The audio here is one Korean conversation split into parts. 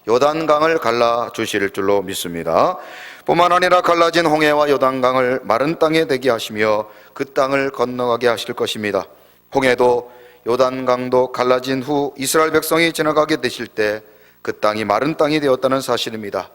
요단강을 갈라 주실 줄로 믿습니다. 뿐만 아니라 갈라진 홍해와 요단강을 마른 땅에 되게 하시며 그 땅을 건너가게 하실 것입니다. 홍해도 요단강도 갈라진 후 이스라엘 백성이 지나가게 되실 때 그 땅이 마른 땅이 되었다는 사실입니다.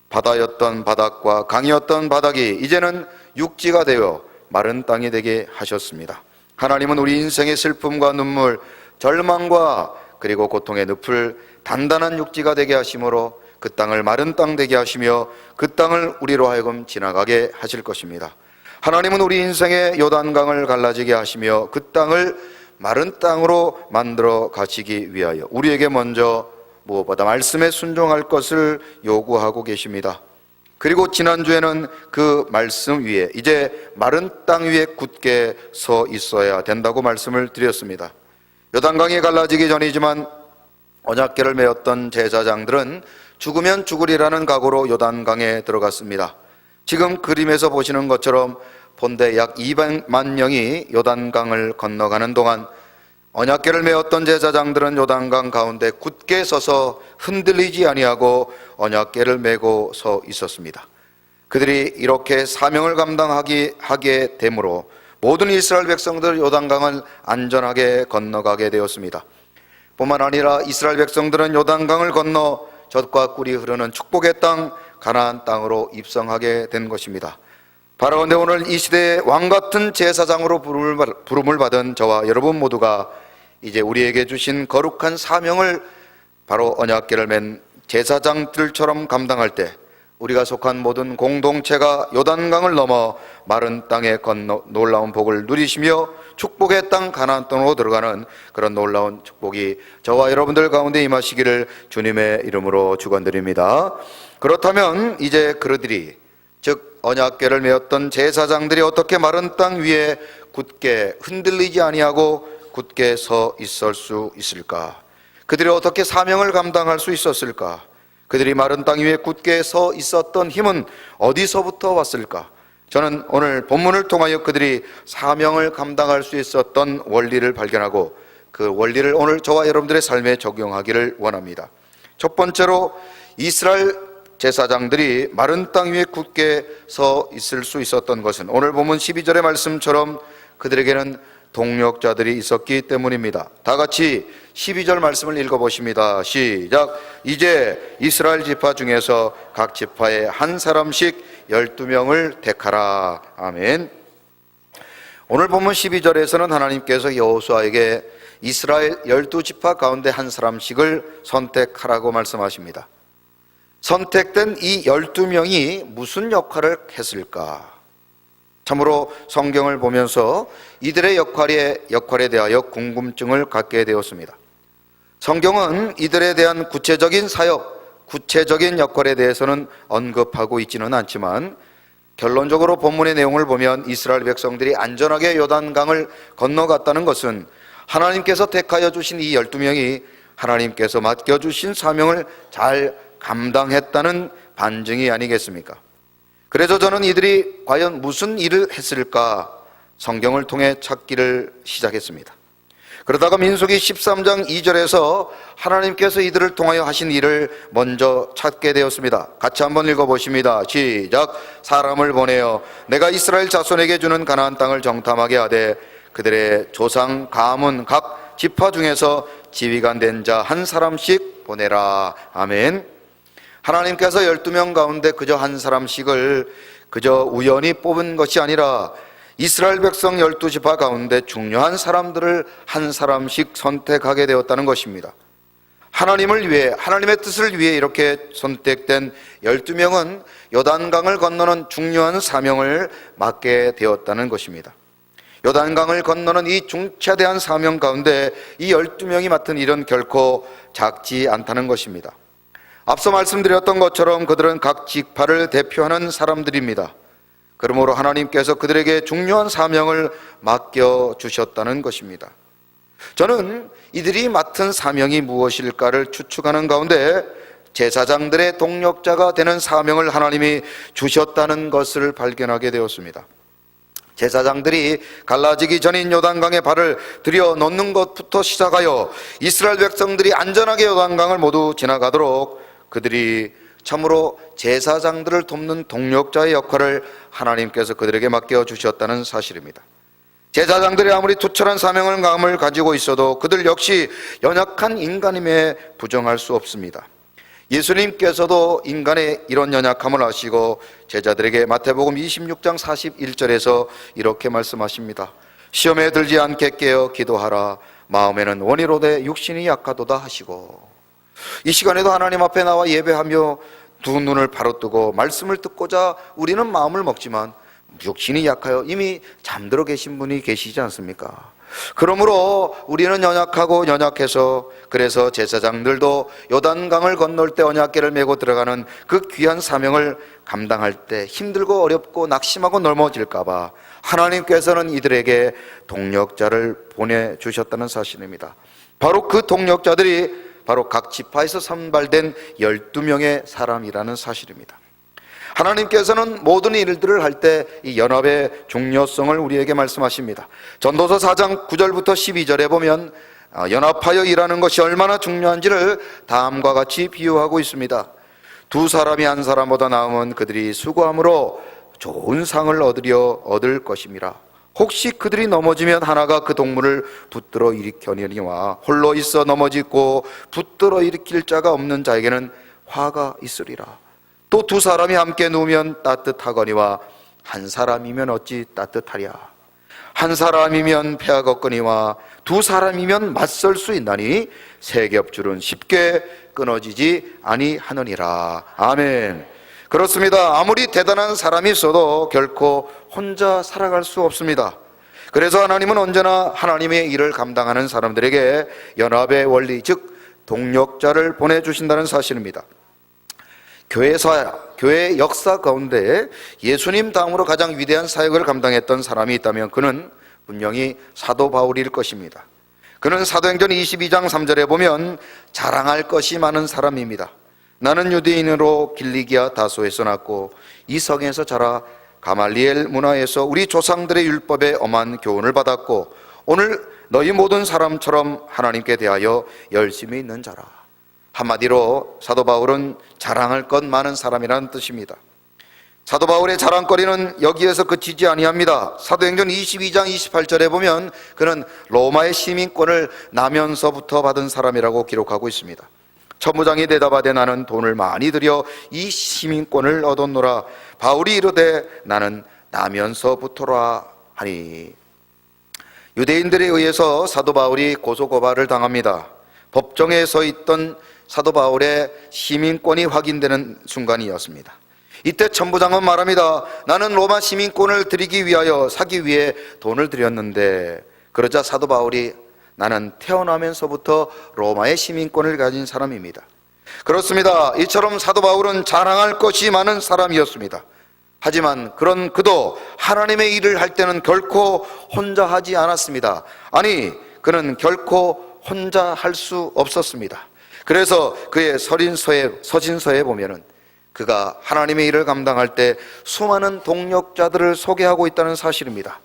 바다였던 바닥과 강이었던 바닥이 이제는 육지가 되어 마른 땅이 되게 하셨습니다. 하나님은 우리 인생의 슬픔과 눈물, 절망과 그리고 고통의 늪을 단단한 육지가 되게 하심으로 그 땅을 마른 땅 되게 하시며 그 땅을 우리로 하여금 지나가게 하실 것입니다. 하나님은 우리 인생의 요단강을 갈라지게 하시며 그 땅을 마른 땅으로 만들어 가시기 위하여 우리에게 먼저 무엇보다 말씀에 순종할 것을 요구하고 계십니다. 그리고 지난주에는 그 말씀 위에 이제 마른 땅 위에 굳게 서 있어야 된다고 말씀을 드렸습니다. 요단강이 갈라지기 전이지만 언약궤를 메었던 제사장들은 죽으면 죽으리라는 각오로 요단강에 들어갔습니다. 지금 그림에서 보시는 것처럼 본대 약 200만 명이 요단강을 건너가는 동안 언약궤를 메었던 제사장들은 요단강 가운데 굳게 서서 흔들리지 아니하고 언약궤를 메고 서 있었습니다. 그들이 이렇게 사명을 감당하게 되므로 모든 이스라엘 백성들 요단강을 안전하게 건너가게 되었습니다. 뿐만 아니라 이스라엘 백성들은 요단강을 건너 젖과 꿀이 흐르는 축복의 땅 가나안 땅으로 입성하게 된 것입니다. 바라건대 오늘 이 시대의 왕같은 제사장으로 부름을 받은 저와 여러분 모두가 이제 우리에게 주신 거룩한 사명을 바로 언약궤를 맨 제사장들처럼 감당할 때 우리가 속한 모든 공동체가 요단강을 넘어 마른 땅에 건너 놀라운 복을 누리시며 축복의 땅 가나안 땅으로 들어가는 그런 놀라운 축복이 저와 여러분들 가운데 임하시기를 주님의 이름으로 축원드립니다. 그렇다면 이제 그들이 즉 언약궤를 메었던 제사장들이 어떻게 마른 땅 위에 굳게 흔들리지 아니하고 굳게 서 있을 수 있을까? 그들이 어떻게 사명을 감당할 수 있었을까? 그들이 마른 땅 위에 굳게 서 있었던 힘은 어디서부터 왔을까? 저는 오늘 본문을 통하여 그들이 사명을 감당할 수 있었던 원리를 발견하고 그 원리를 오늘 저와 여러분들의 삶에 적용하기를 원합니다. 첫 번째로 이스라엘 제사장들이 마른 땅 위에 굳게 서 있을 수 있었던 것은 오늘 본문 12절의 말씀처럼 그들에게는 동력자들이 있었기 때문입니다. 다 같이 12절 말씀을 읽어보십니다. 시작. 이제 이스라엘 지파 중에서 각 지파에 한 사람씩 12명을 택하라. 아멘. 오늘 본문 12절에서는 하나님께서 여호수아에게 이스라엘 12지파 가운데 한 사람씩을 선택하라고 말씀하십니다. 선택된 이 12명이 무슨 역할을 했을까? 참으로 성경을 보면서 이들의 역할에 대하여 궁금증을 갖게 되었습니다. 성경은 이들에 대한 구체적인 사역, 구체적인 역할에 대해서는 언급하고 있지는 않지만 결론적으로 본문의 내용을 보면 이스라엘 백성들이 안전하게 요단강을 건너갔다는 것은 하나님께서 택하여 주신 이 12명이 하나님께서 맡겨주신 사명을 잘 감당했다는 반증이 아니겠습니까? 그래서 저는 이들이 과연 무슨 일을 했을까 성경을 통해 찾기를 시작했습니다. 그러다가 민수기 13장 2절에서 하나님께서 이들을 통하여 하신 일을 먼저 찾게 되었습니다. 같이 한번 읽어보십니다. 시작. 사람을 보내어 내가 이스라엘 자손에게 주는 가나안 땅을 정탐하게 하되 그들의 조상 가문 각 지파 중에서 지휘관 된 자 한 사람씩 보내라. 아멘. 하나님께서 12명 가운데 그저 한 사람씩을 그저 우연히 뽑은 것이 아니라 이스라엘 백성 12지파 가운데 중요한 사람들을 한 사람씩 선택하게 되었다는 것입니다. 하나님을 위해, 하나님의 뜻을 위해 이렇게 선택된 12명은 요단강을 건너는 중요한 사명을 맡게 되었다는 것입니다. 요단강을 건너는 이 중차대한 사명 가운데 이 12명이 맡은 일은 결코 작지 않다는 것입니다. 앞서 말씀드렸던 것처럼 그들은 각 지파를 대표하는 사람들입니다. 그러므로 하나님께서 그들에게 중요한 사명을 맡겨주셨다는 것입니다. 저는 이들이 맡은 사명이 무엇일까를 추측하는 가운데 제사장들의 동력자가 되는 사명을 하나님이 주셨다는 것을 발견하게 되었습니다. 제사장들이 갈라지기 전인 요단강에 발을 들여 놓는 것부터 시작하여 이스라엘 백성들이 안전하게 요단강을 모두 지나가도록 그들이 참으로 제사장들을 돕는 동력자의 역할을 하나님께서 그들에게 맡겨 주셨다는 사실입니다. 제사장들이 아무리 투철한 사명을 감을 가지고 있어도 그들 역시 연약한 인간임에 부정할 수 없습니다. 예수님께서도 인간의 이런 연약함을 아시고 제자들에게 마태복음 26장 41절에서 이렇게 말씀하십니다. 시험에 들지 않게 깨어 기도하라. 마음에는 원이로되 육신이 약하도다 하시고, 이 시간에도 하나님 앞에 나와 예배하며 두 눈을 바로 뜨고 말씀을 듣고자 우리는 마음을 먹지만 육신이 약하여 이미 잠들어 계신 분이 계시지 않습니까? 그러므로 우리는 연약하고 연약해서, 그래서 제사장들도 요단강을 건널 때 언약궤를 메고 들어가는 그 귀한 사명을 감당할 때 힘들고 어렵고 낙심하고 넘어질까 봐 하나님께서는 이들에게 동력자를 보내주셨다는 사실입니다. 바로 그 동력자들이 바로 각 지파에서 선발된 12명의 사람이라는 사실입니다. 하나님께서는 모든 일들을 할 때 이 연합의 중요성을 우리에게 말씀하십니다. 전도서 4장 9절부터 12절에 보면 연합하여 일하는 것이 얼마나 중요한지를 다음과 같이 비유하고 있습니다. 두 사람이 한 사람보다 나으면 그들이 수고함으로 좋은 상을 얻을 것임이라. 혹시 그들이 넘어지면 하나가 그 동물을 붙들어 일으켜내니와 홀로 있어 넘어지고 붙들어 일으킬 자가 없는 자에게는 화가 있으리라. 또 두 사람이 함께 누우면 따뜻하거니와 한 사람이면 어찌 따뜻하랴. 한 사람이면 패가 걷거니와 두 사람이면 맞설 수 있나니 세 겹줄은 쉽게 끊어지지 아니하느니라. 아멘. 그렇습니다. 아무리 대단한 사람이 있어도 결코 혼자 살아갈 수 없습니다. 그래서 하나님은 언제나 하나님의 일을 감당하는 사람들에게 연합의 원리, 즉 동력자를 보내주신다는 사실입니다. 교회 역사 가운데 예수님 다음으로 가장 위대한 사역을 감당했던 사람이 있다면 그는 분명히 사도 바울일 것입니다. 그는 사도행전 22장 3절에 보면 자랑할 것이 많은 사람입니다. 나는 유대인으로 길리기아 다소에서 났고 이 성에서 자라 가말리엘 문화에서 우리 조상들의 율법에 엄한 교훈을 받았고 오늘 너희 모든 사람처럼 하나님께 대하여 열심히 있는 자라. 한마디로 사도 바울은 자랑할 것 많은 사람이라는 뜻입니다. 사도 바울의 자랑거리는 여기에서 그치지 아니합니다. 사도행전 22장 28절에 보면 그는 로마의 시민권을 나면서부터 받은 사람이라고 기록하고 있습니다. 천부장이 대답하되 나는 돈을 많이 들여 이 시민권을 얻었노라. 바울이 이르되 나는 나면서부터라 하니. 유대인들에 의해서 사도 바울이 고소고발을 당합니다. 법정에 서 있던 사도 바울의 시민권이 확인되는 순간이었습니다. 이때 천부장은 말합니다. 나는 로마 시민권을 드리기 위하여 사기 위해 돈을 들였는데, 그러자 사도 바울이 나는 태어나면서부터 로마의 시민권을 가진 사람입니다. 그렇습니다. 이처럼 사도 바울은 자랑할 것이 많은 사람이었습니다. 하지만 그런 그도 하나님의 일을 할 때는 결코 혼자 하지 않았습니다. 아니, 그는 결코 혼자 할 수 없었습니다. 그래서 그의 서신서에 보면은 그가 하나님의 일을 감당할 때 수많은 동력자들을 소개하고 있다는 사실입니다.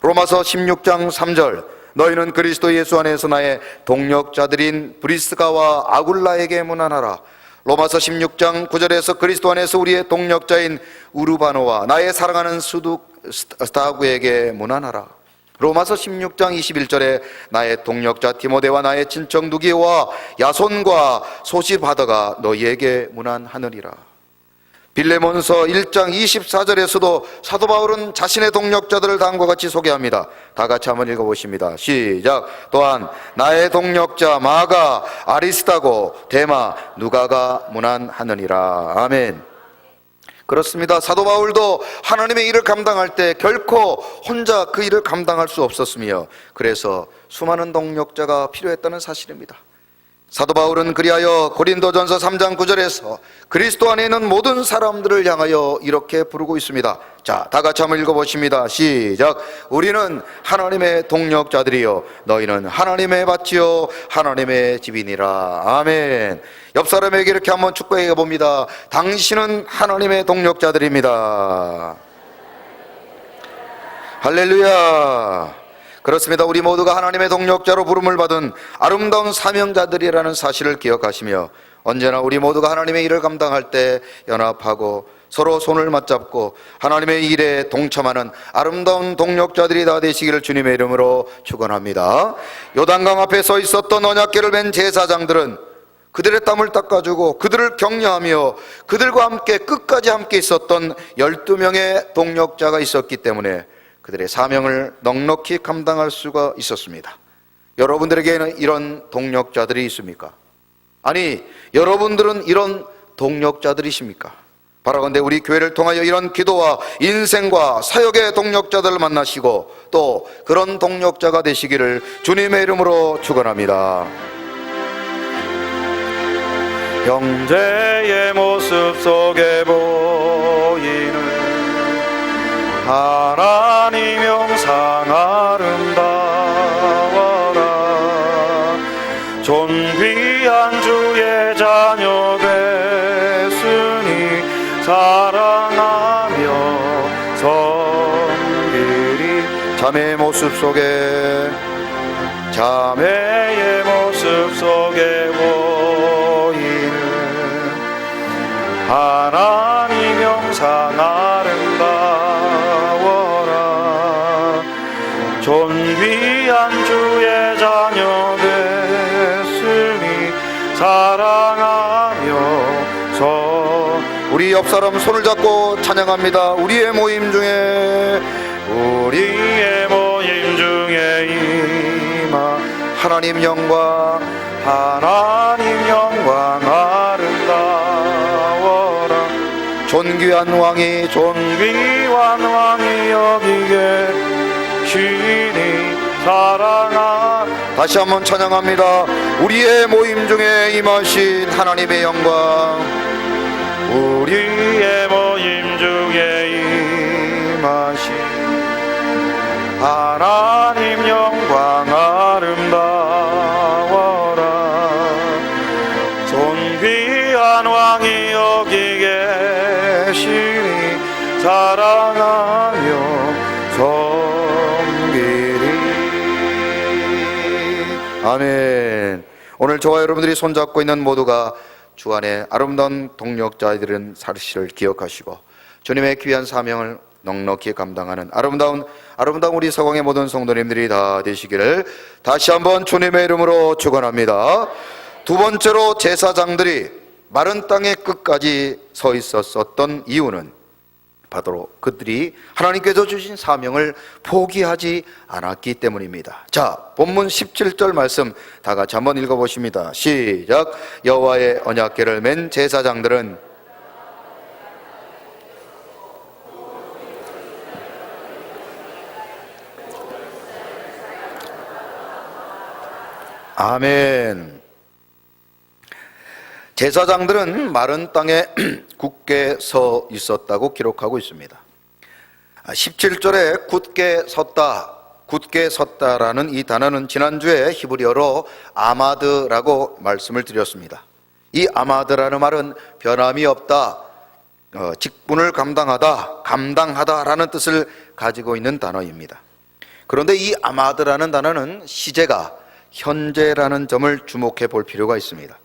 로마서 16장 3절 너희는 그리스도 예수 안에서 나의 동력자들인 브리스가와 아굴라에게 문안하라. 로마서 16장 9절에서 그리스도 안에서 우리의 동력자인 우르바노와 나의 사랑하는 스타구에게 문안하라. 로마서 16장 21절에 나의 동력자 디모데와 나의 친척 누기와 야손과 소시바더가 너희에게 문안하느니라. 빌레몬서 1장 24절에서도 사도 바울은 자신의 동력자들을 다음과 같이 소개합니다. 다 같이 한번 읽어보십니다. 시작. 또한 나의 동력자 마가, 아리스타고, 데마, 누가가 문안하느니라. 아멘. 그렇습니다. 사도 바울도 하나님의 일을 감당할 때 결코 혼자 그 일을 감당할 수 없었으며 그래서 수많은 동력자가 필요했다는 사실입니다. 사도 바울은 그리하여 고린도전서 3장 9절에서 그리스도 안에 있는 모든 사람들을 향하여 이렇게 부르고 있습니다. 자, 다 같이 한번 읽어보십니다. 시작. 우리는 하나님의 동력자들이요 너희는 하나님의 밭이요 하나님의 집이니라. 아멘. 옆 사람에게 이렇게 한번 축복해 봅니다. 당신은 하나님의 동력자들입니다. 할렐루야. 그렇습니다. 우리 모두가 하나님의 동력자로 부름을 받은 아름다운 사명자들이라는 사실을 기억하시며 언제나 우리 모두가 하나님의 일을 감당할 때 연합하고 서로 손을 맞잡고 하나님의 일에 동참하는 아름다운 동력자들이 다 되시기를 주님의 이름으로 축원합니다. 요단강 앞에 서 있었던 언약궤를 맨 제사장들은 그들의 땀을 닦아주고 그들을 격려하며 그들과 함께 끝까지 함께 있었던 12명의 동력자가 있었기 때문에 그들의 사명을 넉넉히 감당할 수가 있었습니다. 여러분들에게는 이런 동력자들이 있습니까? 아니, 여러분들은 이런 동력자들이십니까? 바라건대 우리 교회를 통하여 이런 기도와 인생과 사역의 동력자들을 만나시고 또 그런 동력자가 되시기를 주님의 이름으로 축원합니다. 형제의 모습 속에 보이는 하나님 형상 아름다워라. 존귀한 주의 자녀 됐으니 사랑하며 섬기리. 자매의 모습 속에 보이는 하나님 형상 아름다워라. 존귀한 주의 자녀 됐으니 사랑하며 우리 옆 사람 손을 잡고 찬양합니다. 우리의 모임 중에 임하 하나님 영광 아름다워라. 존귀한 왕이 여기게 시니 사랑하. 다시 한번 찬양합니다. 우리의 모임 중에 임하신 하나님의 영광, 우리의 모임 중에 임하신 하나님 영광 아름다워라. 존귀한 왕이 여기 계시니 사랑하며 섬기리. 아멘. 오늘 저와 여러분들이 손잡고 있는 모두가 주 안에 아름다운 동력자들은 사실을 기억하시고 주님의 귀한 사명을 넉넉히 감당하는 아름다운 우리 서광의 모든 성도님들이 다 되시기를 다시 한번 주님의 이름으로 축원합니다. 두 번째로 제사장들이 마른 땅의 끝까지 서 있었던 이유는 바로 그들이 하나님께서 주신 사명을 포기하지 않았기 때문입니다. 자, 본문 17절 말씀 다 같이 한번 읽어보십니다. 시작. 여호와의 언약궤를 맨 제사장들은 아멘. 제사장들은 마른 땅에 굳게 서 있었다고 기록하고 있습니다. 17절에 굳게 섰다라는 이 단어는 지난주에 히브리어로 아마드라고 말씀을 드렸습니다. 이 아마드라는 말은 변함이 없다, 직분을 감당하다라는 뜻을 가지고 있는 단어입니다. 그런데 이 아마드라는 단어는 시제가 현재라는 점을 주목해 볼 필요가 있습니다.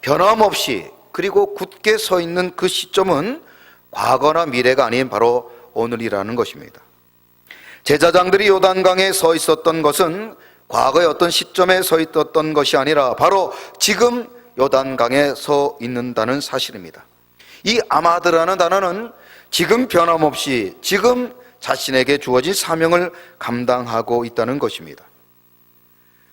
변함없이 그리고 굳게 서 있는 그 시점은 과거나 미래가 아닌 바로 오늘이라는 것입니다. 제사장들이 요단강에 서 있었던 것은 과거의 어떤 시점에 서 있었던 것이 아니라 바로 지금 요단강에 서 있는다는 사실입니다. 이 아마드라는 단어는 지금 변함없이 지금 자신에게 주어진 사명을 감당하고 있다는 것입니다.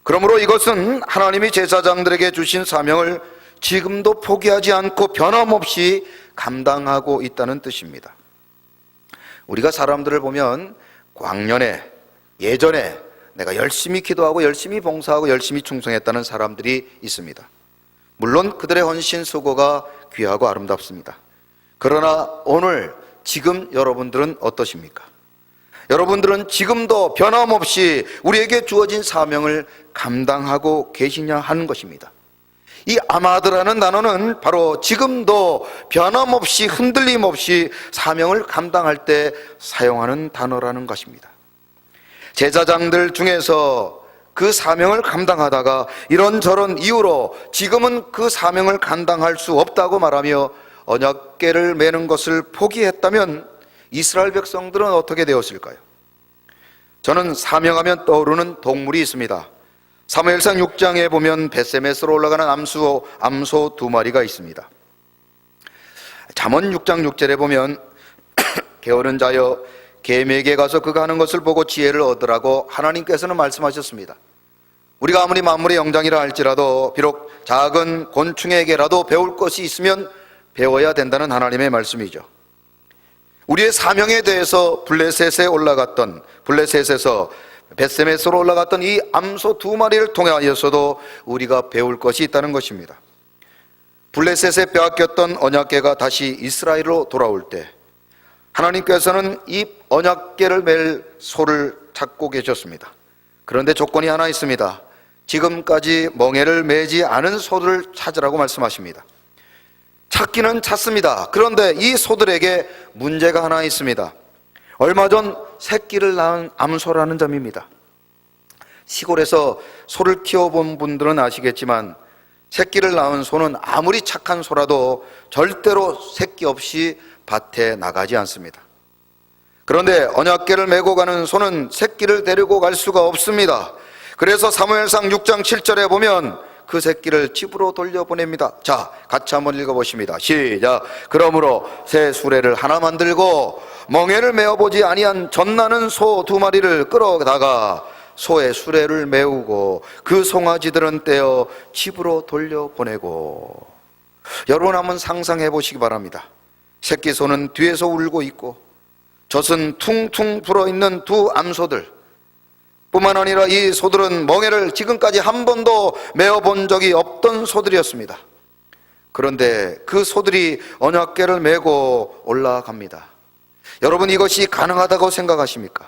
그러므로 이것은 하나님이 제사장들에게 주신 사명을 지금도 포기하지 않고 변함없이 감당하고 있다는 뜻입니다. 우리가 사람들을 보면 예전에 내가 열심히 기도하고 열심히 봉사하고 열심히 충성했다는 사람들이 있습니다. 물론 그들의 헌신 수고가 귀하고 아름답습니다. 그러나 지금 여러분들은 어떠십니까? 여러분들은 지금도 변함없이 우리에게 주어진 사명을 감당하고 계시냐 하는 것입니다. 이 아마드라는 단어는 바로 지금도 변함없이 흔들림 없이 사명을 감당할 때 사용하는 단어라는 것입니다. 제사장들 중에서 그 사명을 감당하다가 이런저런 이유로 지금은 그 사명을 감당할 수 없다고 말하며 언약궤를 매는 것을 포기했다면 이스라엘 백성들은 어떻게 되었을까요? 저는 사명하면 떠오르는 동물이 있습니다. 사무엘상 6장에 보면 벳세메스로 올라가는 암소 두 마리가 있습니다. 잠언 6장 6절에 보면 게으른 자여 개미에게 가서 그가 하는 것을 보고 지혜를 얻으라고 하나님께서는 말씀하셨습니다. 우리가 아무리 만물의 영장이라 할지라도 비록 작은 곤충에게라도 배울 것이 있으면 배워야 된다는 하나님의 말씀이죠. 우리의 사명에 대해서 블레셋에서 벳세메스로 올라갔던 이 암소 두 마리를 통하여서도 우리가 배울 것이 있다는 것입니다. 블레셋에 빼앗겼던 언약궤가 다시 이스라엘로 돌아올 때 하나님께서는 이 언약궤를 맬 소를 찾고 계셨습니다. 그런데 조건이 하나 있습니다. 지금까지 멍에를 매지 않은 소들을 찾으라고 말씀하십니다. 찾기는 찾습니다. 그런데 이 소들에게 문제가 하나 있습니다. 얼마 전 새끼를 낳은 암소라는 점입니다. 시골에서 소를 키워본 분들은 아시겠지만 새끼를 낳은 소는 아무리 착한 소라도 절대로 새끼 없이 밭에 나가지 않습니다. 그런데 언약궤를 메고 가는 소는 새끼를 데리고 갈 수가 없습니다. 그래서 사무엘상 6장 7절에 보면 그 새끼를 집으로 돌려보냅니다. 자, 같이 한번 읽어보십니다. 시작. 그러므로 새 수레를 하나 만들고 멍에를 메어보지 아니한 젖나는 소 두 마리를 끌어다가 소의 수레를 메우고 그 송아지들은 떼어 집으로 돌려보내고. 여러분 한번 상상해 보시기 바랍니다. 새끼 소는 뒤에서 울고 있고 젖은 퉁퉁 불어있는 두 암소들, 뿐만 아니라 이 소들은 멍에를 지금까지 한 번도 메어본 적이 없던 소들이었습니다. 그런데 그 소들이 언약궤를 메고 올라갑니다. 여러분 이것이 가능하다고 생각하십니까?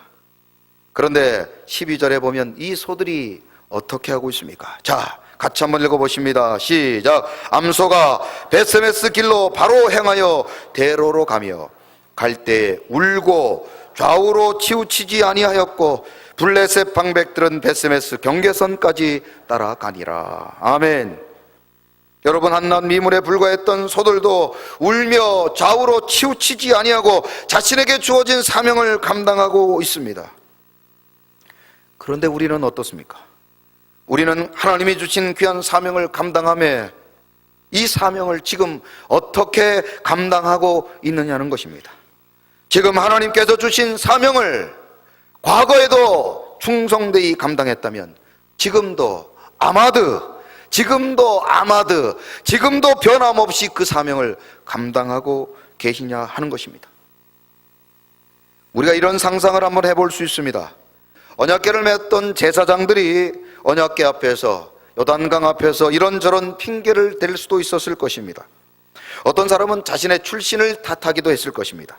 그런데 12절에 보면 이 소들이 어떻게 하고 있습니까? 자, 같이 한번 읽어보십니다. 시작. 암소가 벳세메스 길로 바로 행하여 대로로 가며 갈 때 울고 좌우로 치우치지 아니하였고 블레셋 방백들은 벳세메스 경계선까지 따라가니라. 아멘. 여러분 한낱 미물에 불과했던 소들도 울며 좌우로 치우치지 아니하고 자신에게 주어진 사명을 감당하고 있습니다. 그런데 우리는 어떻습니까? 우리는 하나님이 주신 귀한 사명을 감당하며 이 사명을 지금 어떻게 감당하고 있느냐는 것입니다. 지금 하나님께서 주신 사명을 과거에도 충성되이 감당했다면 지금도 지금도 변함없이 그 사명을 감당하고 계시냐 하는 것입니다. 우리가 이런 상상을 한번 해볼 수 있습니다. 언약궤를 맸던 제사장들이 언약궤 앞에서 요단강 앞에서 이런저런 핑계를 댈 수도 있었을 것입니다. 어떤 사람은 자신의 출신을 탓하기도 했을 것입니다.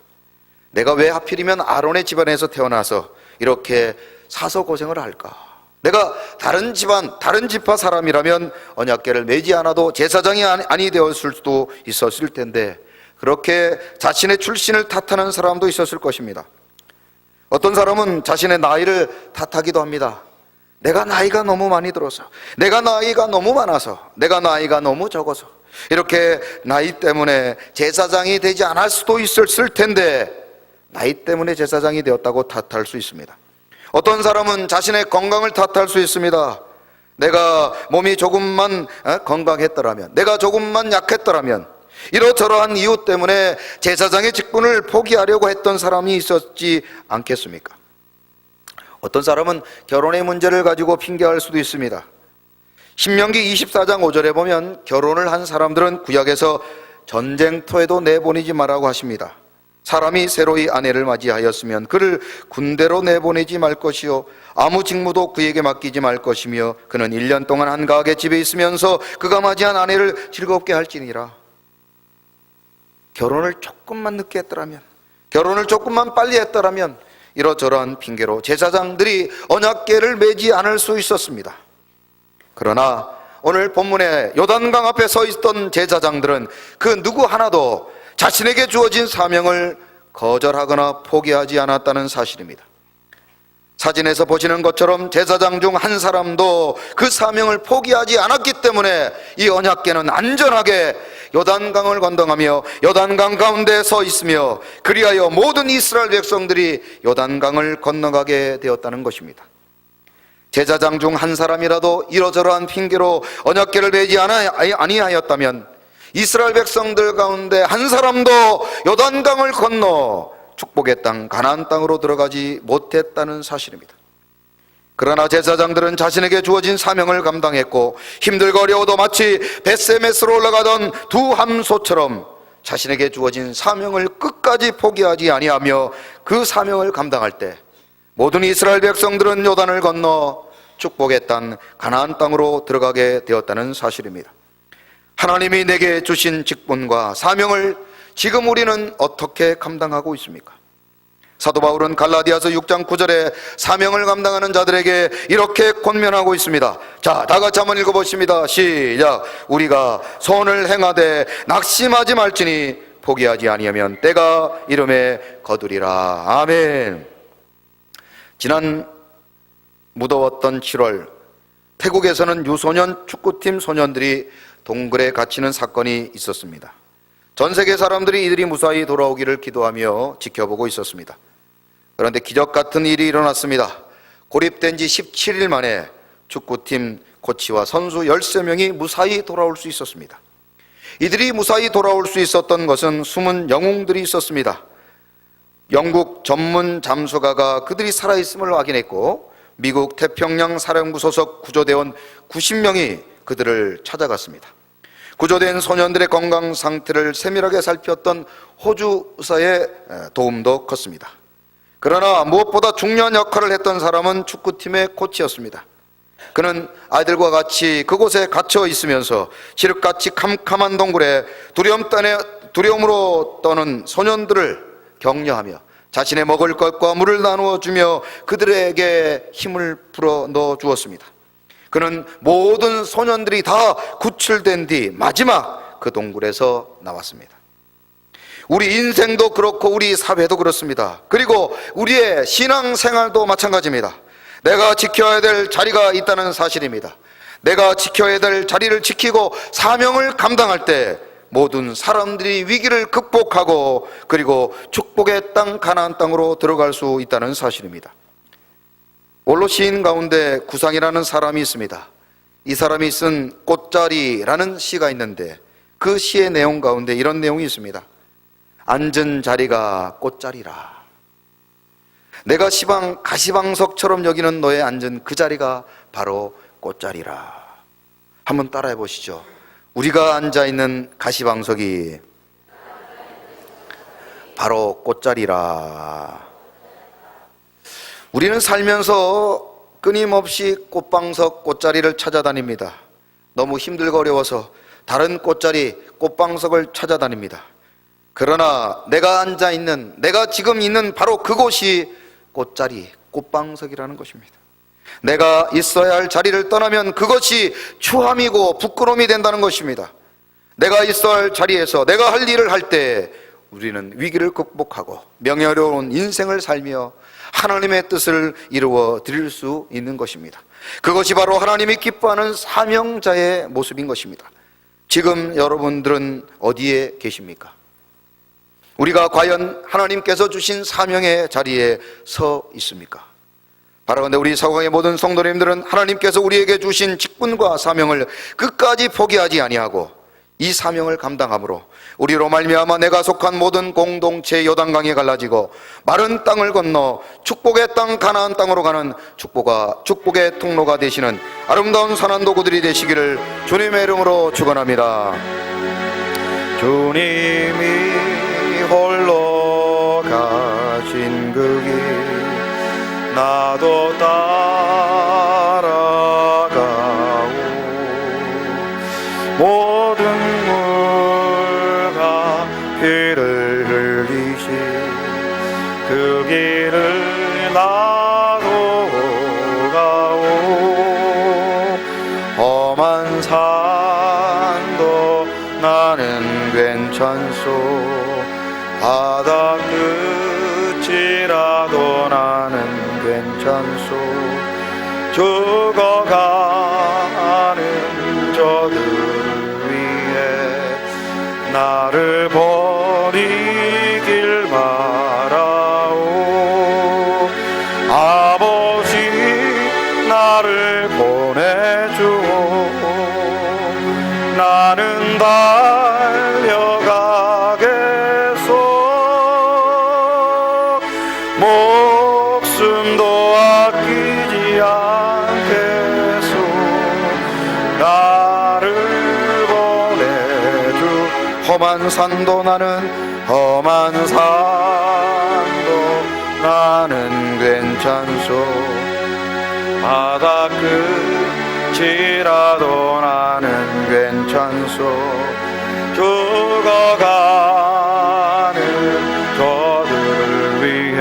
내가 왜 하필이면 아론의 집안에서 태어나서 이렇게 사서 고생을 할까? 내가 다른 집안, 다른 지파 사람이라면 언약궤를 매지 않아도 제사장이 아니 되었을 수도 있었을 텐데 그렇게 자신의 출신을 탓하는 사람도 있었을 것입니다. 어떤 사람은 자신의 나이를 탓하기도 합니다. 내가 나이가 너무 많이 들어서, 내가 나이가 너무 많아서, 내가 나이가 너무 적어서 이렇게 나이 때문에 제사장이 되지 않을 수도 있었을 텐데 나이 때문에 제사장이 되었다고 탓할 수 있습니다. 어떤 사람은 자신의 건강을 탓할 수 있습니다. 내가 몸이 조금만 건강했더라면, 내가 조금만 약했더라면 이러저러한 이유 때문에 제사장의 직분을 포기하려고 했던 사람이 있었지 않겠습니까? 어떤 사람은 결혼의 문제를 가지고 핑계할 수도 있습니다. 신명기 24장 5절에 보면 결혼을 한 사람들은 구약에서 전쟁터에도 내보내지 말라고 하십니다. 사람이 새로이 아내를 맞이하였으면 그를 군대로 내보내지 말 것이요 아무 직무도 그에게 맡기지 말 것이며 그는 1년 동안 한 가게 집에 있으면서 그가 맞이한 아내를 즐겁게 할지니라. 결혼을 조금만 늦게 했더라면, 결혼을 조금만 빨리 했더라면 이러저러한 핑계로 제사장들이 언약궤를 매지 않을 수 있었습니다. 그러나 오늘 본문에 요단강 앞에 서 있던 제사장들은 그 누구 하나도 자신에게 주어진 사명을 거절하거나 포기하지 않았다는 사실입니다. 사진에서 보시는 것처럼 제사장 중 한 사람도 그 사명을 포기하지 않았기 때문에 이 언약궤는 안전하게 요단강을 건너가며 요단강 가운데 서 있으며 그리하여 모든 이스라엘 백성들이 요단강을 건너가게 되었다는 것입니다. 제사장 중 한 사람이라도 이러저러한 핑계로 언약궤를 베지 아니하였다면 이스라엘 백성들 가운데 한 사람도 요단강을 건너 축복의 땅 가나안 땅으로 들어가지 못했다는 사실입니다. 그러나 제사장들은 자신에게 주어진 사명을 감당했고 힘들고 어려워도 마치 벳세메스로 올라가던 두 함소처럼 자신에게 주어진 사명을 끝까지 포기하지 아니하며 그 사명을 감당할 때 모든 이스라엘 백성들은 요단을 건너 축복의 땅 가나안 땅으로 들어가게 되었다는 사실입니다. 하나님이 내게 주신 직분과 사명을 지금 우리는 어떻게 감당하고 있습니까? 사도 바울은 갈라디아서 6장 9절에 사명을 감당하는 자들에게 이렇게 권면하고 있습니다. 자, 다 같이 한번 읽어보십니다. 시작. 우리가 선을 행하되 낙심하지 말지니 포기하지 아니하면 때가 이름에 거두리라. 아멘. 지난 무더웠던 7월 태국에서는 유소년 축구팀 소년들이 동굴에 갇히는 사건이 있었습니다. 전 세계 사람들이 이들이 무사히 돌아오기를 기도하며 지켜보고 있었습니다. 그런데 기적 같은 일이 일어났습니다. 고립된 지 17일 만에 축구팀 코치와 선수 13명이 무사히 돌아올 수 있었습니다. 이들이 무사히 돌아올 수 있었던 것은 숨은 영웅들이 있었습니다. 영국 전문 잠수가가 그들이 살아있음을 확인했고 미국 태평양 사령부 소속 구조대원 90명이 그들을 찾아갔습니다. 구조된 소년들의 건강 상태를 세밀하게 살폈던 호주 의사의 도움도 컸습니다. 그러나 무엇보다 중요한 역할을 했던 사람은 축구팀의 코치였습니다. 그는 아이들과 같이 그곳에 갇혀 있으면서 칠흑같이 캄캄한 동굴에 두려움으로 떠는 소년들을 격려하며 자신의 먹을 것과 물을 나누어 주며 그들에게 힘을 불어 넣어 주었습니다. 그는 모든 소년들이 다 구출된 뒤 마지막 그 동굴에서 나왔습니다. 우리 인생도 그렇고 우리 사회도 그렇습니다. 그리고 우리의 신앙생활도 마찬가지입니다. 내가 지켜야 될 자리가 있다는 사실입니다. 내가 지켜야 될 자리를 지키고 사명을 감당할 때 모든 사람들이 위기를 극복하고 그리고 축복의 땅 가나안 땅으로 들어갈 수 있다는 사실입니다. 원로 시인 가운데 구상이라는 사람이 있습니다. 이 사람이 쓴 꽃자리라는 시가 있는데 그 시의 내용 가운데 이런 내용이 있습니다. 앉은 자리가 꽃자리라. 내가 가시방석처럼 여기는 너의 앉은 그 자리가 바로 꽃자리라. 한번 따라해 보시죠. 우리가 앉아있는 가시방석이 바로 꽃자리라. 우리는 살면서 끊임없이 꽃방석, 꽃자리를 찾아다닙니다. 너무 힘들고 어려워서 다른 꽃자리, 꽃방석을 찾아다닙니다. 그러나 내가 지금 있는 바로 그곳이 꽃자리, 꽃방석이라는 것입니다. 내가 있어야 할 자리를 떠나면 그것이 추함이고 부끄러움이 된다는 것입니다. 내가 있어야 할 자리에서 내가 할 일을 할 때 우리는 위기를 극복하고 명예로운 인생을 살며 하나님의 뜻을 이루어 드릴 수 있는 것입니다. 그것이 바로 하나님이 기뻐하는 사명자의 모습인 것입니다. 지금 여러분들은 어디에 계십니까? 우리가 과연 하나님께서 주신 사명의 자리에 서 있습니까? 바라건대 우리 서강의 모든 성도님들은 하나님께서 우리에게 주신 직분과 사명을 끝까지 포기하지 아니하고 이 사명을 감당함으로 우리로 말미암아 내가 속한 모든 공동체 요단강에 갈라지고 마른 땅을 건너 축복의 땅 가나안 땅으로 가는 축복의 통로가 되시는 아름다운 산안도구들이 되시기를 주님의 이름으로 축원합니다. 주님이 홀로 가신 그 길 나도 따라가오. 모든 물과 피를 흘리신 그 길을 나도 가오. 험한 산 괜찮소. 바다 끝이라도 나는 괜찮소. 죽어가는 저들을 위해 나를 버리길 바라오. 아버지 나를 보내주오. 나는 달려가겠소. 목숨도 아끼지 않겠소. 나를 보내주. 험한 산도 나는 험한 산도 나는 괜찮소. 바다 끝이라도 나는 괜찮소. 죽어가는 저들을 위해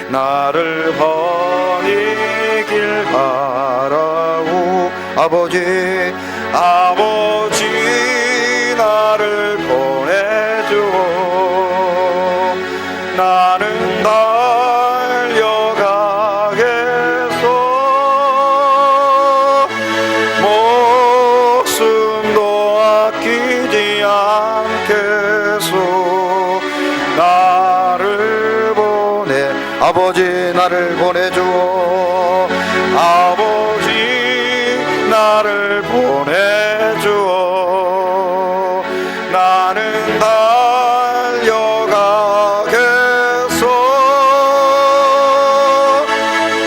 나를 버리길 바라고. 아버지 나를 보내주오. 나는 달려가겠소. 목숨도 아끼지 않겠소. 나를 보내. 아버지 나를 보내주오. 아버지 나를 보내주오. 나는 달려가겠소.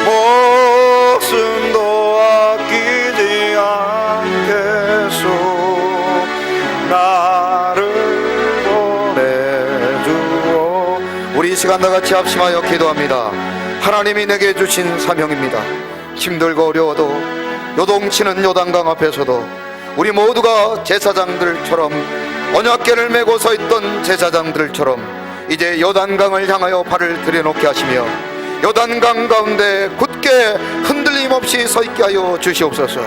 목숨도 아끼지 않겠소. 나를 보내주오. 우리 이 시간 다같이 합심하여 기도합니다. 하나님이 내게 주신 사명입니다. 힘들고 어려워도 요동치는 요단강 앞에서도 우리 모두가 제사장들처럼 언약궤를 메고 서 있던 제사장들처럼 이제 요단강을 향하여 발을 들여놓게 하시며 요단강 가운데 굳게 흔들림 없이 서 있게 하여 주시옵소서.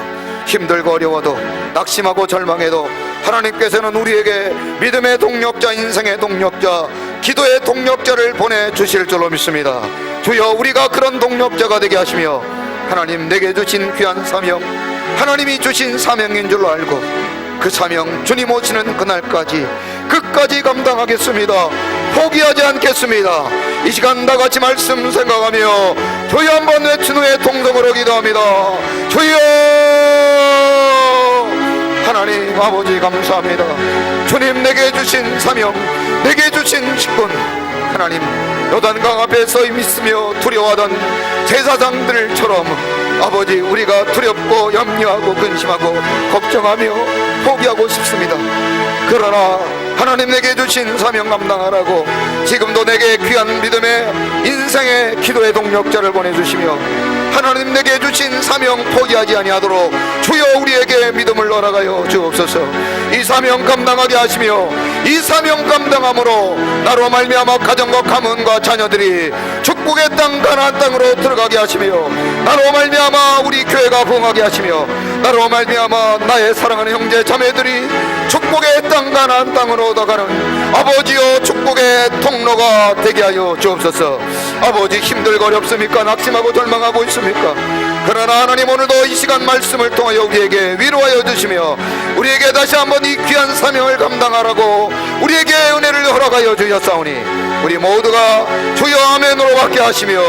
힘들고 어려워도 낙심하고 절망해도 하나님께서는 우리에게 믿음의 동력자, 인생의 동력자, 기도의 동력자를 보내주실 줄로 믿습니다. 주여, 우리가 그런 동력자가 되게 하시며 하나님 내게 주신 귀한 사명, 하나님이 주신 사명인 줄로 알고 그 사명 주님 오시는 그날까지 끝까지 감당하겠습니다. 포기하지 않겠습니다. 이 시간 다같이 말씀 생각하며 주여 한번 외친 후에 통성으로 기도합니다. 주여, 하나님 아버지 감사합니다. 주님 내게 주신 사명, 내게 주신 직분, 하나님 요단강 앞에 서 있으며 두려워하던 제사장들처럼 아버지 우리가 두렵고 염려하고 근심하고 걱정하며 포기하고 싶습니다. 그러나 하나님 내게 주신 사명 감당하라고 지금도 내게 귀한 믿음의 인생의 기도의 동력자를 보내주시며 하나님 내게 주신 사명 포기하지 아니하도록 주여 우리에게 믿음을 허락하여 주옵소서. 이 사명 감당하게 하시며 이 사명 감당함으로 나로 말미암아 가정과 가문과 자녀들이 축복의 땅 가나안 땅으로 들어가게 하시며 나로 말미암아 우리 교회가 부흥하게 하시며 나로 말미암아 나의 사랑하는 형제 자매들이 축복의 땅 가나안 땅으로 얻어가는 아버지여 축복의 통로가 되게 하여 주옵소서. 아버지 힘들고 어렵습니까? 낙심하고 절망하고 있습니까? 그러나 하나님 오늘도 이 시간 말씀을 통하여 우리에게 위로하여 주시며 우리에게 다시 한번 이 귀한 사명을 감당하라고 우리에게 은혜를 허락하여 주셨사오니 우리 모두가 주여 아멘으로 받게 하시며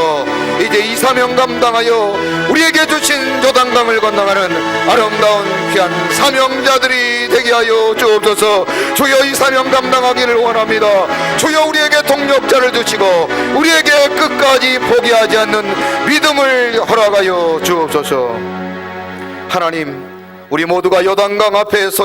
이제 이 사명 감당하여 우리에게 주신 요단강을 건너가는 아름다운 귀한 사명자들이 되게 하여 주옵소서. 주여 이 사명 감당하기를 원합니다. 주여 우리에게 동력자를 주시고 우리에게 끝까지 포기하지 않는 믿음을 허락하여 주옵소서. 하나님, 우리 모두가 요단강 앞에 서